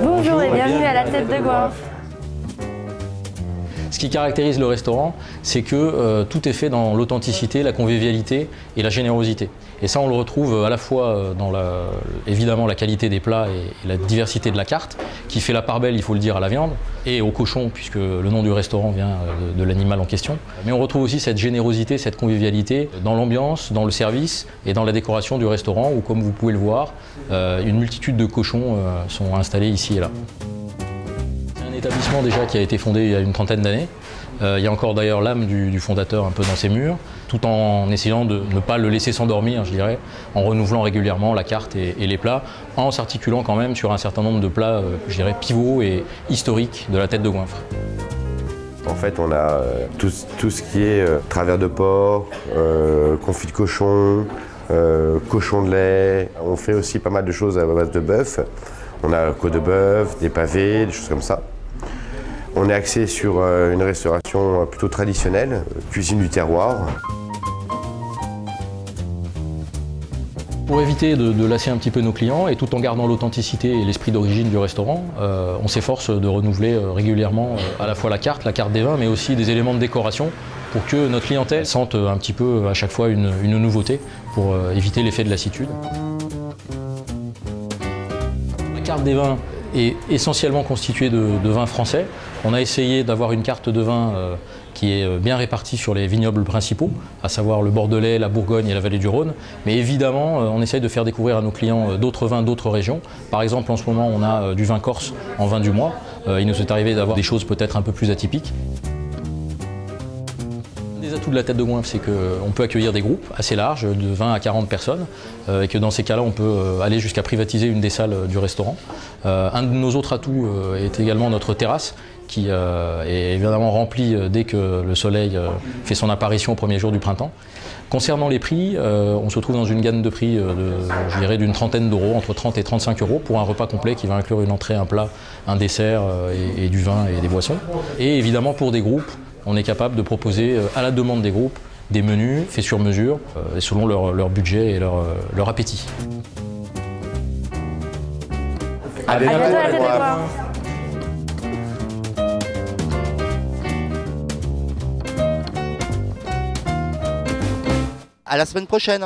Bonjour et bienvenue à la Tête de Goinfre. Ce qui caractérise le restaurant, c'est que tout est fait dans l'authenticité, la convivialité et la générosité. Et ça, on le retrouve à la fois dans évidemment la qualité des plats et la diversité de la carte, qui fait la part belle, il faut le dire, à la viande, et au cochon, puisque le nom du restaurant vient de l'animal en question. Mais on retrouve aussi cette générosité, cette convivialité dans l'ambiance, dans le service et dans la décoration du restaurant, où, comme vous pouvez le voir, une multitude de cochons sont installés ici et là. Établissement déjà qui a été fondé il y a une trentaine d'années. Il y a encore d'ailleurs l'âme du fondateur un peu dans ses murs, tout en essayant de ne pas le laisser s'endormir, je dirais, en renouvelant régulièrement la carte et les plats, en s'articulant quand même sur un certain nombre de plats, je dirais, pivots et historiques de la Tête de Goinfre. En fait, on a tout ce qui est travers de porc, confit de cochon, cochon de lait. On fait aussi pas mal de choses à base de bœuf. On a côte de bœuf, des pavés, des choses comme ça. On est axé sur une restauration plutôt traditionnelle, cuisine du terroir. Pour éviter de lasser un petit peu nos clients et tout en gardant l'authenticité et l'esprit d'origine du restaurant, on s'efforce de renouveler régulièrement à la fois la carte des vins, mais aussi des éléments de décoration pour que notre clientèle sente un petit peu à chaque fois une nouveauté pour éviter l'effet de lassitude. La carte des vins est essentiellement constituée de vins français. On a essayé d'avoir une carte de vin qui est bien répartie sur les vignobles principaux, à savoir le Bordelais, la Bourgogne et la vallée du Rhône. Mais évidemment, on essaye de faire découvrir à nos clients d'autres vins d'autres régions. Par exemple, en ce moment, on a du vin corse en vin du mois. Il nous est arrivé d'avoir des choses peut-être un peu plus atypiques. Les atouts de la Tête de Goinfre, c'est qu'on peut accueillir des groupes assez larges, de 20 à 40 personnes, et que dans ces cas-là, on peut aller jusqu'à privatiser une des salles du restaurant. Un de nos autres atouts est également notre terrasse, qui est évidemment remplie dès que le soleil fait son apparition au premier jour du printemps. Concernant les prix, on se trouve dans une gamme de prix je dirais d'une trentaine d'euros, entre 30 et 35 euros pour un repas complet qui va inclure une entrée, un plat, un dessert et du vin et des boissons. Et évidemment pour des groupes, on est capable de proposer à la demande des groupes des menus faits sur mesure selon leur budget et leur appétit. À bientôt à la Tête de Goinfre. À la semaine prochaine.